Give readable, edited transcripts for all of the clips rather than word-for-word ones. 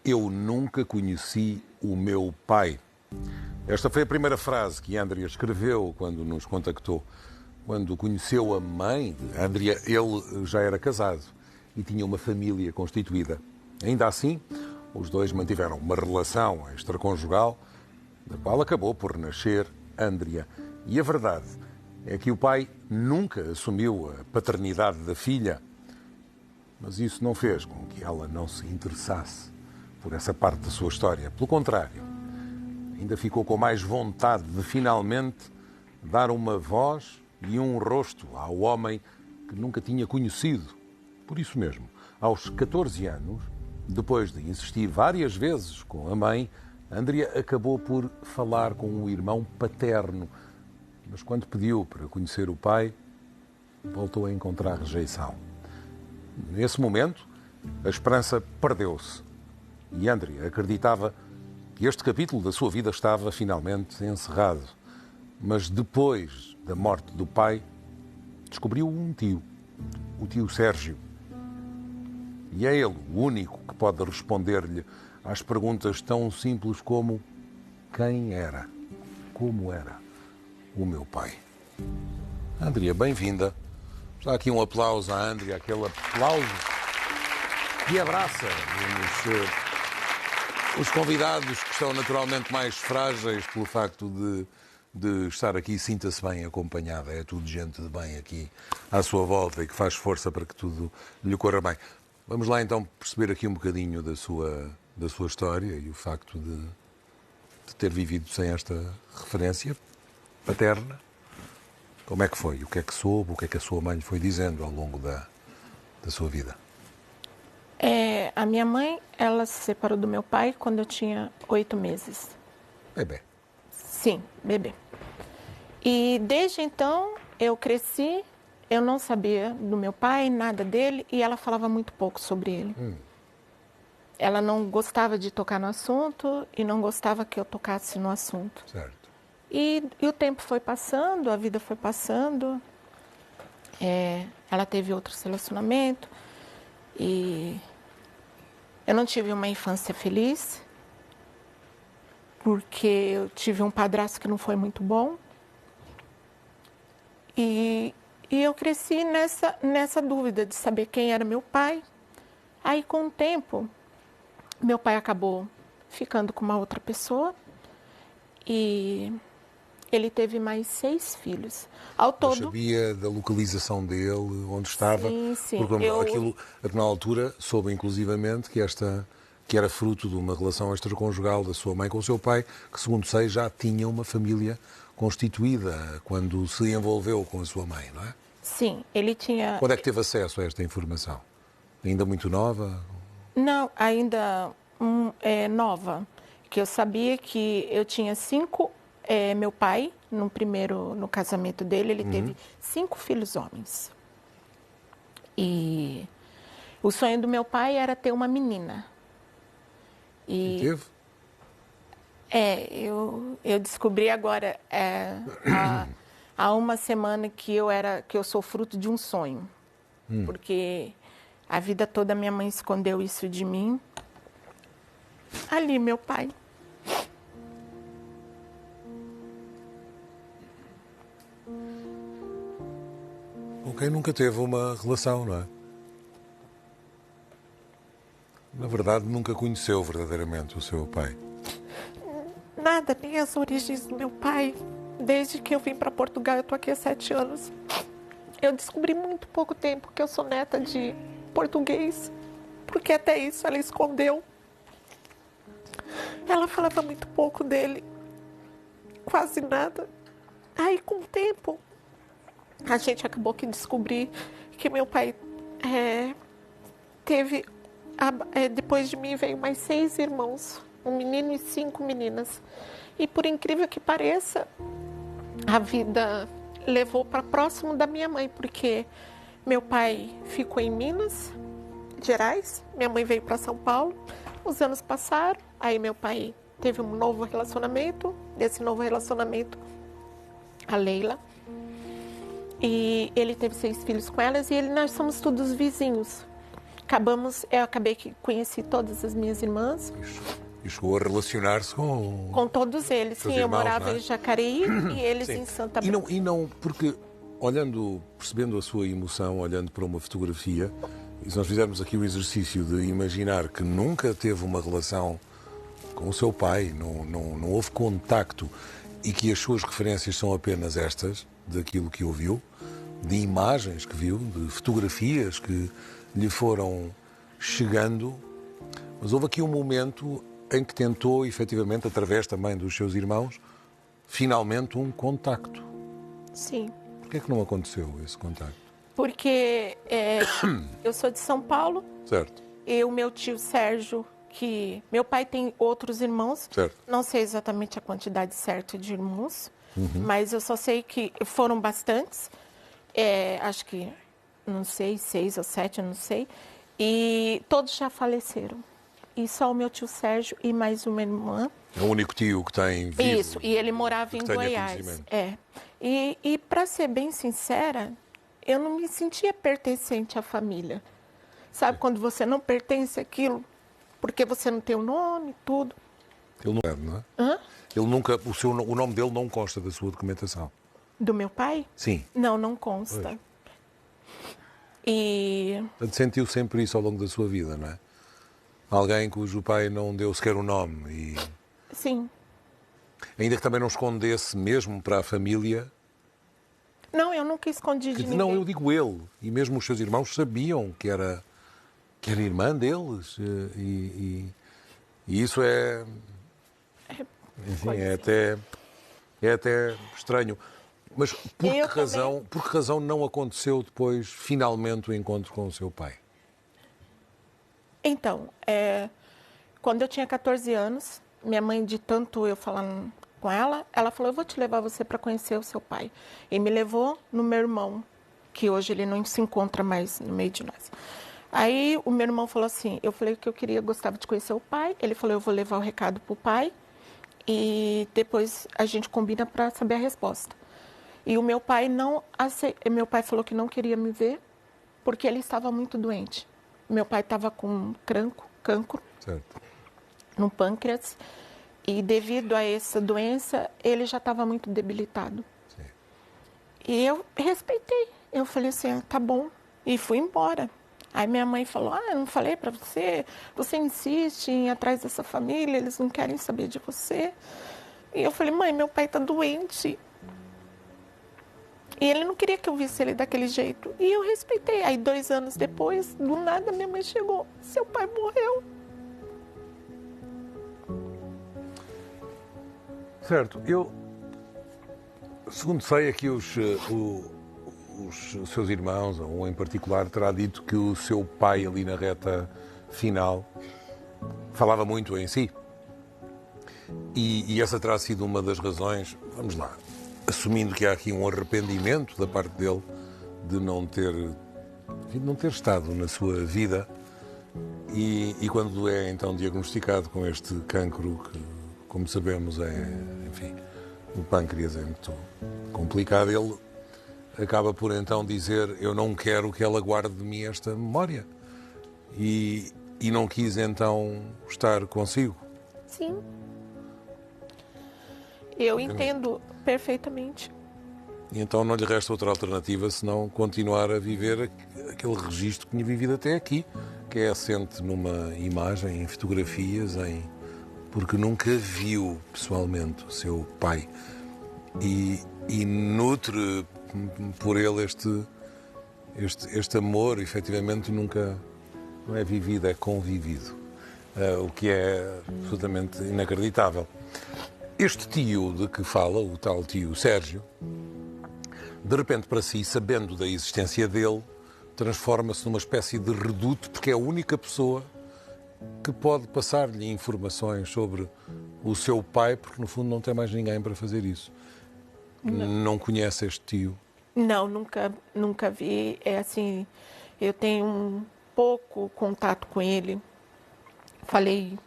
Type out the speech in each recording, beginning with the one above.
Eu nunca conheci o meu pai. Esta foi a primeira frase que Andrea escreveu quando nos contactou. Quando conheceu a mãe de Andrea, ele já era casado e tinha uma família constituída. Ainda assim, os dois mantiveram uma relação extraconjugal, da qual acabou por nascer Andrea. E a verdade é que o pai nunca assumiu a paternidade da filha, mas isso não fez com que ela não se interessasse por essa parte da sua história. Pelo contrário, ainda ficou com mais vontade de finalmente dar uma voz e um rosto ao homem que nunca tinha conhecido. Por isso mesmo, aos 14 anos, depois de insistir várias vezes com a mãe, Andrea acabou por falar com o irmão paterno, mas quando pediu para conhecer o pai, voltou a encontrar rejeição. Nesse momento, a esperança perdeu-se e Andrea acreditava que este capítulo da sua vida estava finalmente encerrado. Mas depois da morte do pai, descobriu um tio, o tio Sérgio. E é ele o único que pode responder-lhe às perguntas tão simples como: quem era? Como era o meu pai? Andrea, bem-vinda. Está aqui um aplauso à Andrea, aquele aplauso que abraça os convidados que estão naturalmente mais frágeis pelo facto de estar aqui. Sinta-se bem acompanhada, é tudo gente de bem aqui à sua volta e que faz força para que tudo lhe corra bem. Vamos lá então perceber aqui um bocadinho da sua história e o facto de ter vivido sem esta referência paterna. Como é que foi? O que é que soube? O que é que a sua mãe lhe foi dizendo ao longo da sua vida? A minha mãe, ela se separou do meu pai quando eu tinha 8 meses. Bebê. Sim, bebê. E desde então eu cresci, eu não sabia do meu pai, nada dele, e ela falava muito pouco sobre ele. Ela não gostava de tocar no assunto e não gostava que eu tocasse no assunto. Certo. E o tempo foi passando, a vida foi passando. Ela teve outros relacionamentos e eu não tive uma infância feliz, porque eu tive um padrasto que não foi muito bom. E eu cresci nessa dúvida de saber quem era meu pai. Aí, com o tempo, meu pai acabou ficando com uma outra pessoa e ele teve mais 6 filhos. Ao todo... Eu sabia da localização dele, onde estava? Sim. Porque aquilo, na altura, soube inclusivamente que era fruto de uma relação extraconjugal da sua mãe com o seu pai, que, segundo sei, já tinha uma família constituída quando se envolveu com a sua mãe, não é? Sim, ele tinha... Quando é que teve acesso a esta informação? Ainda muito nova? Não, ainda nova. Que eu sabia que eu tinha 5... meu pai, no casamento dele, ele teve 5 filhos homens. E o sonho do meu pai era ter uma menina. E teve? Eu descobri agora, há uma semana que eu sou fruto de um sonho. Porque a vida toda minha mãe escondeu isso de mim. Ali, meu pai. Com quem nunca teve uma relação, não é? Na verdade, nunca conheceu verdadeiramente o seu pai. Nada, nem as origens do meu pai. Desde que eu vim para Portugal, eu estou aqui há 7 anos. Eu descobri muito pouco tempo que eu sou neta de português, porque até isso ela escondeu. Ela falava muito pouco dele, quase nada. Aí, com o tempo, a gente acabou que descobrir que meu pai teve, depois de mim, veio mais 6 irmãos, um menino e 5 meninas. E por incrível que pareça, a vida levou para próximo da minha mãe, porque meu pai ficou em Minas Gerais, minha mãe veio para São Paulo, os anos passaram, aí meu pai teve um novo relacionamento, desse novo relacionamento, a Leila, e ele teve 6 filhos com elas, e nós somos todos vizinhos. eu acabei que conheci todas as minhas irmãs. E chegou a relacionar-se Com todos eles, sim. irmãos, Eu morava não é? em Jacareí e eles Sim. em Santa E Bárbara. não, porque percebendo a sua emoção, olhando para uma fotografia, e se nós fizermos aqui o exercício de imaginar que nunca teve uma relação com o seu pai, não houve contacto e que as suas referências são apenas estas, daquilo que ouviu, de imagens que viu, de fotografias que lhe foram chegando, mas houve aqui um momento em que tentou, efetivamente, através também dos seus irmãos, finalmente um contacto. Sim. Porquê é que não aconteceu esse contacto? Porque eu sou de São Paulo. Certo. E o meu tio Sérgio, que meu pai tem outros irmãos. Certo. Não sei exatamente a quantidade certa de irmãos, mas eu só sei que foram bastantes. Acho que, não sei, 6 ou 7, eu não sei. E todos já faleceram. E só o meu tio Sérgio e mais uma irmã. É o único tio que tem vivo. Isso, e ele morava em tenha Goiás. conhecimento. E para ser bem sincera, eu não me sentia pertencente à família. Sabe quando você não pertence àquilo, porque você não tem o nome, tudo. Ele não é? Hã? Ele nunca, o nome dele não consta da sua documentação. Do meu pai? Sim. Não consta. Pois. E Portanto, sentiu sempre isso ao longo da sua vida, não é? Alguém cujo pai não deu sequer o nome e sim. ainda que também não escondesse mesmo para a família. Não, eu nunca escondi de ninguém. Não, eu digo ele. E mesmo os seus irmãos sabiam que era irmã deles. E isso enfim, é até estranho. Mas por que razão não aconteceu depois, finalmente, o encontro com o seu pai? Então, quando eu tinha 14 anos, minha mãe, de tanto eu falando com ela, ela falou, eu vou te levar você para conhecer o seu pai. E me levou no meu irmão, que hoje ele não se encontra mais no meio de nós. Aí o meu irmão falou assim, eu falei que eu gostava de conhecer o pai. Ele falou, eu vou levar o recado pro pai e depois a gente combina para saber a resposta. E o meu pai meu pai falou que não queria me ver porque ele estava muito doente. Meu pai estava com cancro Certo. no pâncreas e devido a essa doença ele já estava muito debilitado. Sim. E eu respeitei. Eu falei assim, tá bom, e fui embora. Aí minha mãe falou, eu não falei para você, você insiste em ir atrás dessa família, eles não querem saber de você. E eu falei, mãe, meu pai está doente. E ele não queria que eu visse ele daquele jeito. E eu respeitei. Aí 2 anos depois, do nada, minha mãe chegou. Seu pai morreu. Certo. Segundo sei, aqui os seus irmãos, ou um em particular, terá dito que o seu pai, ali na reta final, falava muito em si. E essa terá sido uma das razões, vamos lá, assumindo que há aqui um arrependimento da parte dele de não ter estado na sua vida e quando é então diagnosticado com este cancro que, como sabemos, enfim, o pâncreas é muito complicado, ele acaba por então dizer, eu não quero que ela guarde de mim esta memória e não quis então estar consigo. Sim. Eu entendo perfeitamente. E então não lhe resta outra alternativa senão continuar a viver aquele registro que tinha vivido até aqui, que é assente numa imagem, em fotografias, porque nunca viu pessoalmente o seu pai e nutre por ele este amor, efetivamente nunca não é vivido, é convivido, o que é absolutamente inacreditável. Este tio de que fala, o tal tio Sérgio, de repente para si, sabendo da existência dele, transforma-se numa espécie de reduto, porque é a única pessoa que pode passar-lhe informações sobre o seu pai, porque no fundo não tem mais ninguém para fazer isso. Não conhece este tio? Não, nunca vi. É assim, eu tenho um pouco contato com ele. Falei,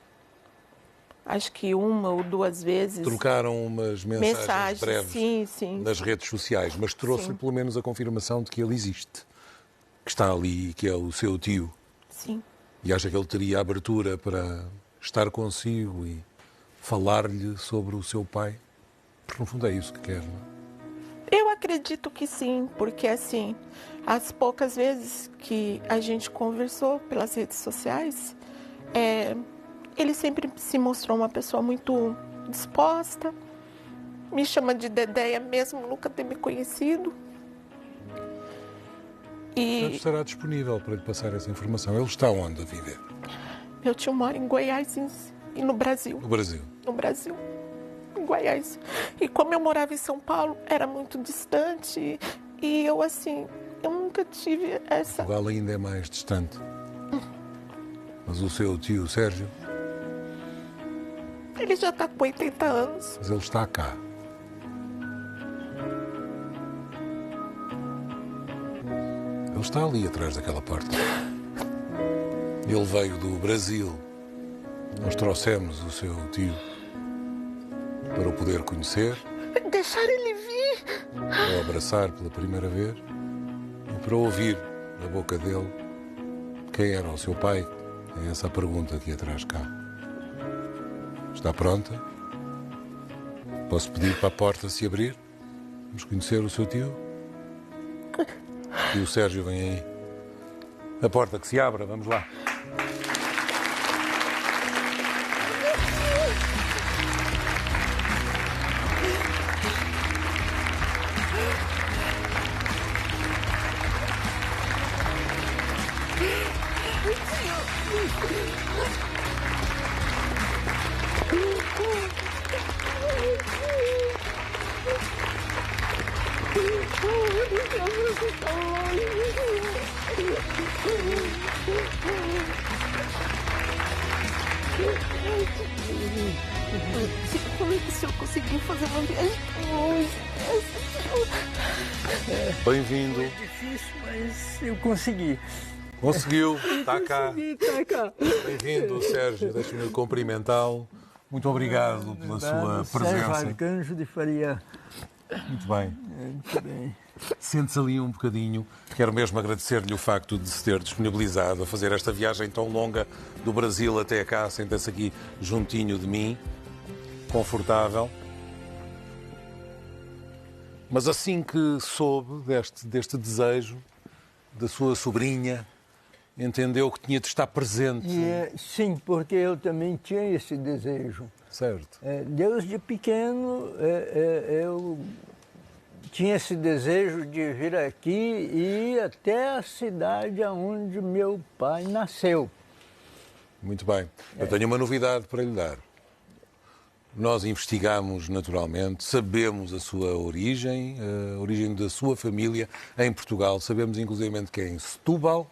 acho que 1 ou 2 vezes. Trocaram umas mensagens breves sim. nas redes sociais, mas trouxe-lhe pelo menos a confirmação de que ele existe, que está ali, que é o seu tio. Sim. E acha que ele teria abertura para estar consigo e falar-lhe sobre o seu pai? Porque no fundo é isso que quer, não é? Eu acredito que sim, porque assim, as poucas vezes que a gente conversou pelas redes sociais, ele sempre se mostrou uma pessoa muito disposta, me chama de Dedéia mesmo nunca ter me conhecido. Portanto, estará disponível para lhe passar essa informação. Ele está onde a viver? Meu tio mora em Goiás e no Brasil. No Brasil. No Brasil, em Goiás. E como eu morava em São Paulo, era muito distante. E eu, assim, eu nunca tive essa... Portugal ainda é mais distante. Mas o seu tio Sérgio? Ele já está com 80 anos. Mas ele está cá. Ele está ali atrás daquela porta. Ele veio do Brasil. Nós trouxemos o seu tio para o poder conhecer, Deixar ele vir. para o abraçar pela primeira vez e para ouvir da boca dele quem era o seu pai. É essa a pergunta aqui atrás cá. Está pronta? Posso pedir para a porta se abrir? Vamos conhecer o seu tio? E o Sérgio vem aí. A porta que se abra, vamos lá. Como é que o senhor conseguiu fazer uma viagem tão longe? Bem-vindo. Foi difícil, mas eu consegui. Conseguiu, está cá. Consegui, tá cá. Bem-vindo, Sérgio. Deixe-me cumprimentá-lo. Muito obrigado pela sua Sérgio presença. Arcanjo de Faria. Muito bem. Muito bem. Sente-se ali um bocadinho. Quero mesmo agradecer-lhe o facto de se ter disponibilizado a fazer esta viagem tão longa do Brasil até cá. Senta-se aqui juntinho de mim, confortável. Mas assim que soube deste desejo da sua sobrinha, entendeu que tinha de estar presente. Sim, porque eu também tinha esse desejo. Certo. Desde pequeno, eu tinha esse desejo de vir aqui e ir até a cidade onde meu pai nasceu. Muito bem. Eu tenho uma novidade para lhe dar. Nós investigamos naturalmente, sabemos a sua origem, a origem da sua família em Portugal. Sabemos inclusive que é em Setúbal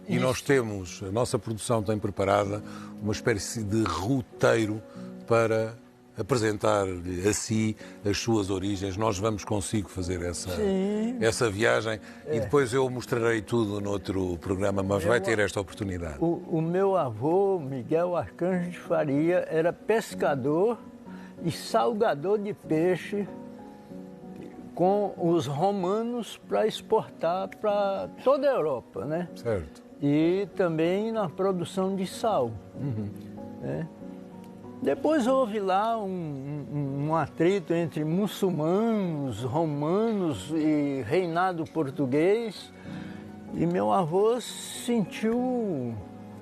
e nós temos, a nossa produção tem preparada uma espécie de roteiro para apresentar-lhe a si as suas origens. Nós vamos consigo fazer essa viagem e depois eu mostrarei tudo noutro programa, mas vai ter esta oportunidade. O meu avô, Miguel Arcanjo de Faria, era pescador e salgador de peixe com os romanos para exportar para toda a Europa, né? Certo. E também na produção de sal. Né? Depois houve lá um atrito entre muçulmanos, romanos e reinado português. E meu avô sentiu,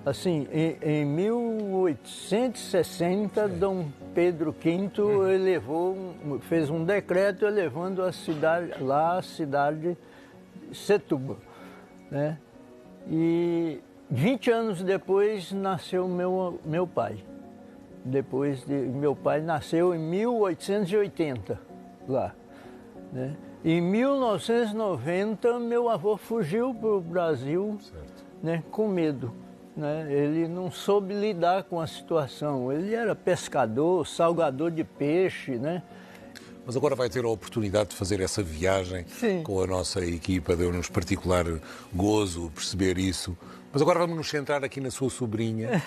assim, em 1860, Dom Pedro V fez um decreto elevando a cidade de Setúbal, né? E 20 anos depois nasceu meu pai. Meu pai nasceu em 1880 lá, né? Em 1990 meu avô fugiu para o Brasil, né, com medo, né? Ele não soube lidar com a situação. Ele era pescador, salgador de peixe, né? Mas agora vai ter a oportunidade de fazer essa viagem com a nossa equipa. Deu-nos particular gozo perceber isso. Mas agora vamos nos centrar aqui na sua sobrinha.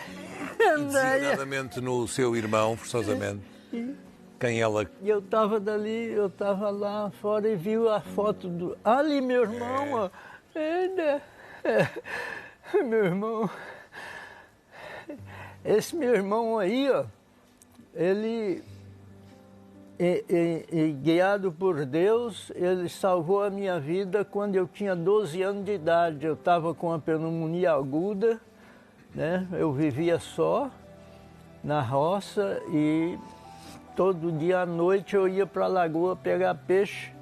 E designadamente no seu irmão, forçosamente. Quem ela... Eu estava lá fora e vi a foto do... Ali, meu irmão, ó. Meu irmão, esse meu irmão aí, ó, ele, guiado por Deus, ele salvou a minha vida quando eu tinha 12 anos de idade. Eu estava com uma pneumonia aguda, né? Eu vivia só na roça e todo dia à noite eu ia para a lagoa pegar peixe.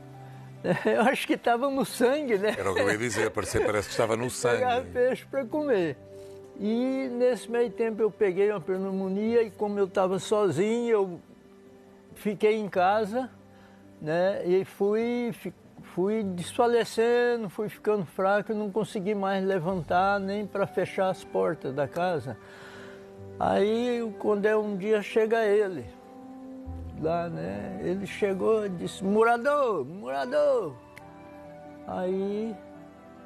Eu acho que estava no sangue, né? Era o que eu ia dizer, parece que estava no sangue. Pegar peixe para comer. E nesse meio tempo eu peguei uma pneumonia e como eu estava sozinho, eu fiquei em casa, né? E fui desfalecendo, fui ficando fraco e não consegui mais levantar nem para fechar as portas da casa. Aí, quando um dia chega ele, lá, né? Ele chegou e disse, morador, morador. Aí,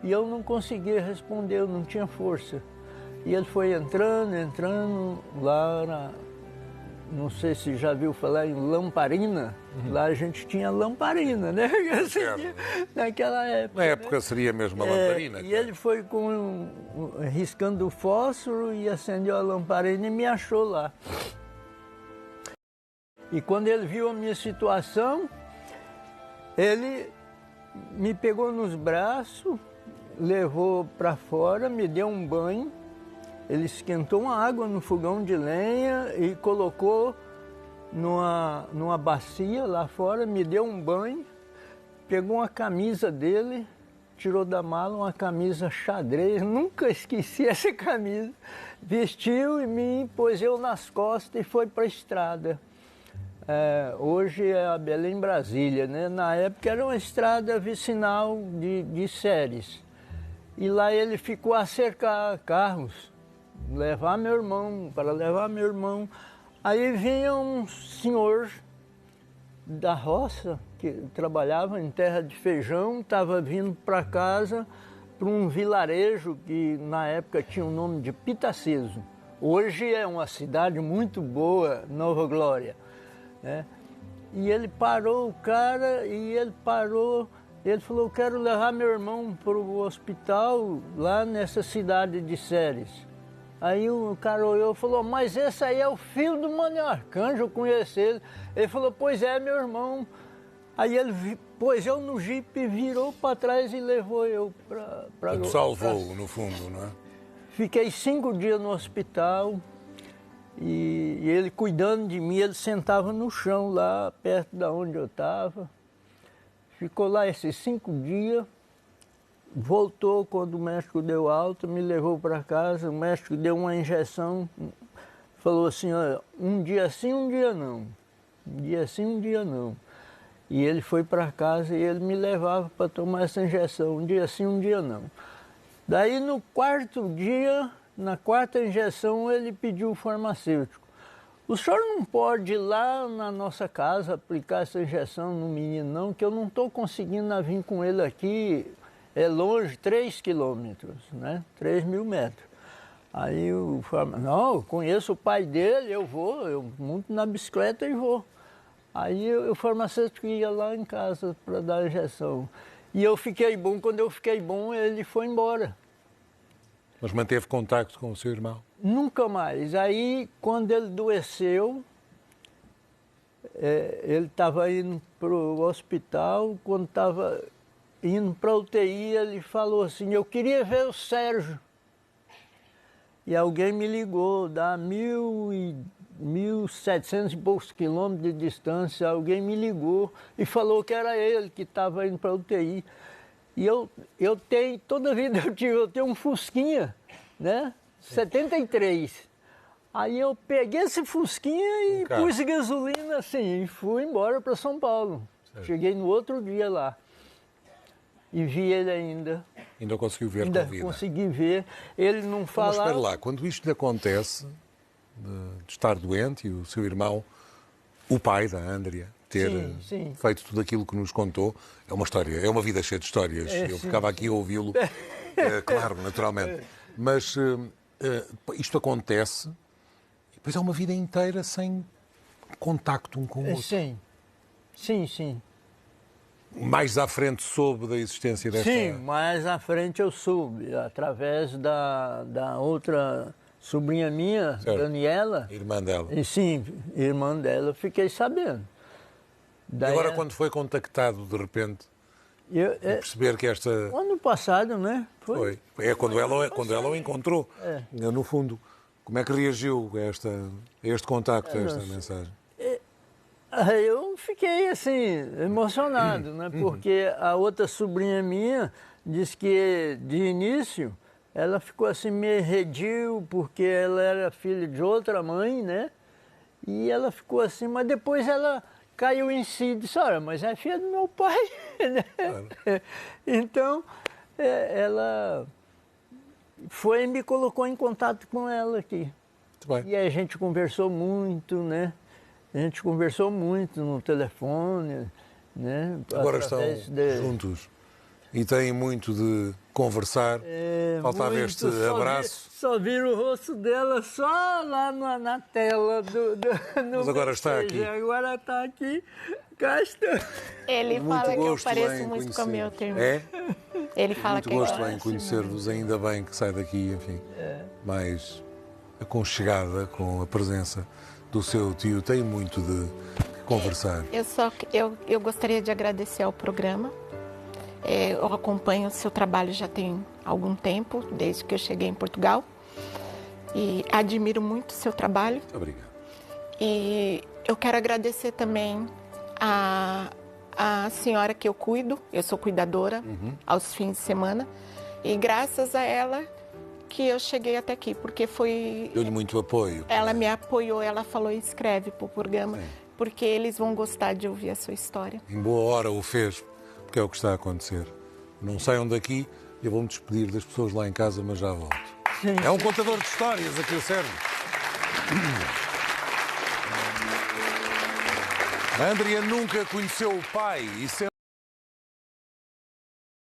e eu não conseguia responder, eu não tinha força. E ele foi entrando lá não sei se já viu falar em lamparina. Lá a gente tinha lamparina, né? Naquela época. Na época, né? Seria mesmo a lamparina. E ele foi riscando o fósforo e acendeu a lamparina e me achou lá. E quando ele viu a minha situação, ele me pegou nos braços, levou para fora, me deu um banho. Ele esquentou uma água no fogão de lenha e colocou numa bacia lá fora, me deu um banho, pegou uma camisa dele, tirou da mala uma camisa xadrez, nunca esqueci essa camisa, vestiu e me pôs eu nas costas e foi para a estrada. Hoje é a Belém-Brasília, né? Na época era uma estrada vicinal de Séries. E lá ele ficou a cercar carros, para levar meu irmão. Aí vinha um senhor da roça, que trabalhava em terra de feijão, estava vindo para casa, para um vilarejo que na época tinha o nome de Pitaceso. Hoje é uma cidade muito boa, Nova Glória, né? E ele parou, o cara, ele falou, quero levar meu irmão para o hospital lá nessa cidade de Séries. Aí o cara olhou e falou, mas esse aí é o filho do Mano Arcanjo, eu conheço ele. Ele falou, pois é, meu irmão. Aí ele pôs eu no jipe, virou para trás e levou eu para... Tu salvou-o, no fundo, não é? Fiquei 5 dias no hospital e ele cuidando de mim, ele sentava no chão lá, perto de onde eu estava. Ficou lá esses 5 dias. Voltou quando o médico deu alta, me levou para casa, o médico deu uma injeção, falou assim, olha, um dia sim, um dia não. Um dia sim, um dia não. E ele foi para casa e ele me levava para tomar essa injeção, um dia sim, um dia não. Daí no 4º dia, na 4ª injeção, ele pediu o farmacêutico. O senhor não pode ir lá na nossa casa aplicar essa injeção no menino não, que eu não estou conseguindo vir com ele aqui. É longe, 3 quilômetros, né? 3.000 metros. Aí o farmacêutico, não, eu conheço o pai dele, eu monto na bicicleta e vou. Aí o farmacêutico ia lá em casa para dar a injeção. E eu fiquei bom, quando eu fiquei bom, ele foi embora. Mas manteve contacto com o seu irmão? Nunca mais. Aí, quando ele adoeceu, ele estava indo para o hospital, quando estava indo para a UTI, ele falou assim, eu queria ver o Sérgio. E alguém me ligou, dá 1.700 e poucos quilômetros de distância, alguém me ligou e falou que era ele que estava indo para a UTI. E eu tenho, toda a vida eu tenho um Fusquinha, né? 73. Aí eu peguei esse Fusquinha e pus gasolina assim, e fui embora para São Paulo. Certo. Cheguei no outro dia lá. E vi ele ainda. Ainda conseguiu ver ainda com vida? Consegui ver. Ele não falava... Mas espera lá, quando isto lhe acontece, de estar doente e o seu irmão, o pai da Andrea, ter feito tudo aquilo que nos contou, é uma história, é uma vida cheia de histórias. Eu ficava aqui a ouvi-lo, claro, naturalmente. Mas isto acontece e depois é uma vida inteira sem contacto um com o outro. Sim. mais à frente soube da existência desta... Sim, mais à frente eu soube, através da outra sobrinha minha, Certo. Daniela. Irmã dela. E sim, irmã dela, eu fiquei sabendo. E Daí, agora, quando foi contactado, de repente, perceber que esta... ano passado, né? Foi. É quando ela o encontrou. No fundo, como é que reagiu a este contacto, a esta mensagem? Eu fiquei assim, emocionado, né? Porque a outra sobrinha minha disse que de início ela ficou assim meio redil, porque ela era filha de outra mãe, né? E ela ficou assim, mas depois ela caiu em si e disse, olha, mas é filha do meu pai, né? Claro. Então, ela foi e me colocou em contato com ela aqui. Muito bem. E a gente conversou muito, né? A gente conversou muito no telefone, né? Agora estão juntos e têm muito de conversar. Faltava muito, este abraço. Só vi o rosto dela só lá na tela no Mas agora está mensagem. aqui. Agora está aqui. Cá estou. Ele Muito fala que eu gosto pareço em muito com a meu conhecer-vos. irmão. Ele fala Muito que gosto é em conhecer-vos, ainda bem que sai daqui, enfim, mais aconchegada com a presença do seu tio. Tem muito de conversar. Eu gostaria de agradecer ao programa. Eu acompanho o seu trabalho já tem algum tempo, desde que eu cheguei em Portugal. E admiro muito o seu trabalho. Muito obrigado. E eu quero agradecer também a senhora que eu cuido. Eu sou cuidadora aos fins de semana. E graças a ela que eu cheguei até aqui, porque foi... Deu-lhe muito apoio. Ela me apoiou, ela falou, escreve para o programa, porque eles vão gostar de ouvir a sua história. Em boa hora o fez, porque é o que está a acontecer. Não saiam daqui, eu vou-me despedir das pessoas lá em casa, mas já volto. Sim. É um contador de histórias aqui o Sérgio. A Andrea nunca conheceu o pai e sempre...